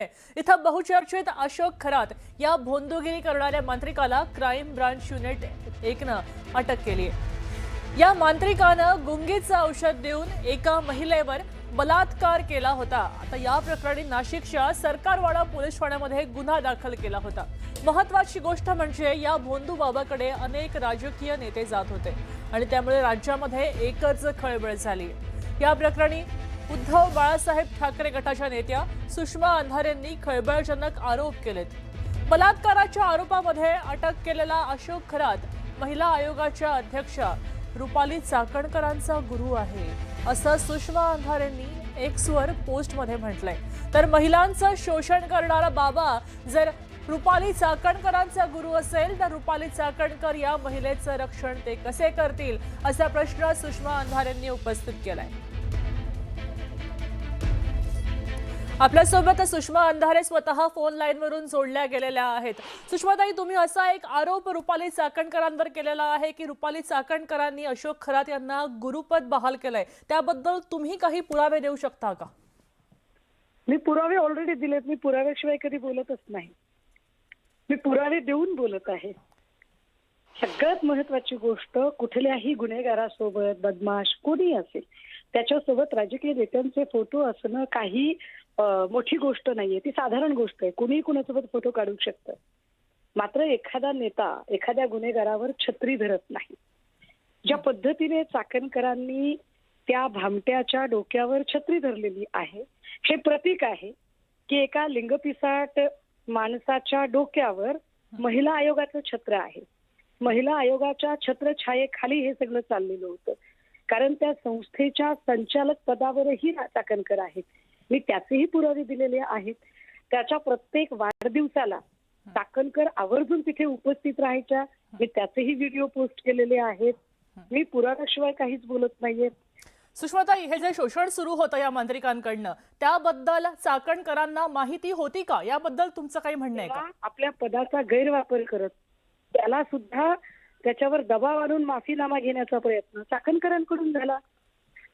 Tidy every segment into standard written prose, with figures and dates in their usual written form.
इथं बहुचर्चित अशोक खरात या भोंदूगिरी करणाऱ्या मांत्रिकाला क्राईम ब्रांच युनिट 1नं अटक केली आहे। या मांत्रिकानं गुंगीचं औषध देऊन एका महिलेवर बलात्कार केला होता। आता या प्रकरणी नाशिकच्या सरकारवाडा पोलीस ठाण्यामध्ये गुन्हा दाखल केला होता। महत्त्वाची गोष्ट म्हणजे या भोंदू बाबाकडे अनेक राजकीय नेते जात होते आणि त्यामुळे राज्यामध्ये एकच खळबळ झाली। या प्रकरणी उद्धव बाळासाहेब ठाकरे गटाच्या नेत्या सुषमा अंधारेंनी खळबळजनक आरोप केलेत। बलात्काराच्या आरोपामध्ये अटक केलेला अशोक खरात महिला आयोगाच्या अध्यक्षा रुपाली चाकणकरांचा गुरु आहे, असं सुषमा अंधारेंनी एक्सवर पोस्टमध्ये म्हटलंय। तर महिलांचं शोषण करणारा बाबा जर रुपाली चाकणकरांचा गुरु असेल तर रुपाली चाकणकर या महिलेचं रक्षण ते कसे करतील, असा प्रश्न सुषमा अंधारेंनी उपस्थित केलाय। आपल्यासोबत सुषमा अंधारे स्वतः फोन लाईनवरून जोडल्या गेलेल्या आहेत। सुषमाताई, तुम्ही असा एक आरोप रुपाली चाकणकरांवर केलेला आहे की रुपाली चाकणकरांनी अशोक खरात यांना गुरुपद बहाल केलंय, त्याबद्दल तुम्ही काही पुरावे देऊ शकता का? मी पुरावे ऑलरेडी दिलेत। मी पुराव्याशिवाय कधी बोलतच नाही। मी पुरावे देऊन बोलत आहे। सगळ्यात महत्त्वाची गोष्ट, कुठल्याही गुन्हेगारासोबत बदमाश कोणी असेल त्याच्यासोबत राजकीय नेत्यांचे फोटो असणं काही मोठी गोष्ट नाहीये, ती साधारण गोष्ट आहे। कुणीही कुणासोबत फोटो काढू शकतं। मात्र एखादा नेता एखाद्या गुन्हेगारावर छत्री धरत नाही। ज्या पद्धतीने चाकणकरांनी त्या भामट्याच्या डोक्यावर छत्री धरलेली आहे, हे प्रतीक आहे की एका लिंगपिसाट माणसाच्या डोक्यावर महिला आयोगाचं छत्र आहे। महिला आयोगाच्या छत्रछायेखाली हे सगळं चाललेलं होतं, कारण त्या संस्थेच्या संचालक पदावरही चाकणकर आहेत। मी त्याचेही पुरावे दिलेले आहेत। त्याच्या प्रत्येक वाढदिवसाला चाकणकर आवर्जून तिथे उपस्थित राहायच्या, मी त्याचेही व्हिडिओ पोस्ट केलेले आहेत। मी पुराव्याशिवाय काहीच बोलत नाहीये। सुषमाताई, हे जे शोषण सुरू होतं या मांत्रिकांकडनं, त्याबद्दल चाकणकरांना माहिती होती का? याबद्दल तुमचं काही म्हणणं आहे का? आपल्या पदाचा गैरवापर करत त्याला सुद्धा त्याच्यावर दबाव आणून माफीनामा घेण्याचा प्रयत्न चाकणकरांकडून झाला।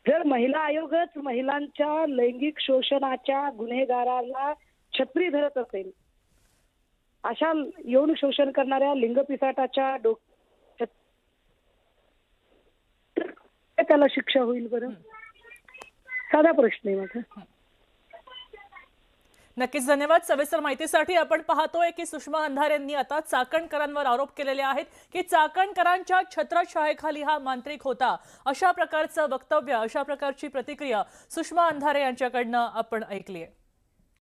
जर महिला आयोगच महिलांच्या लैंगिक शोषणाच्या गुन्हेगाराला छत्री धरत असेल, अशा यौन शोषण करणाऱ्या लिंगपिसाटाच्या त्याला शिक्षा होईल बरं? साधा प्रश्न आहे माझा। नक्कीच, धन्यवाद सविस्तर माहितीसाठी। आपण पाहतोय की सुषमा अंधारेंनी आता चाकणकरांवर आरोप केलेले आहेत की चाकणकरांच्या छत्रछायेखाली हा मांत्रिक होता। अशा प्रकारचं वक्तव्य, अशा प्रकारची प्रतिक्रिया सुषमा अंधारे यांच्याकडनं आपण ऐकली आहे।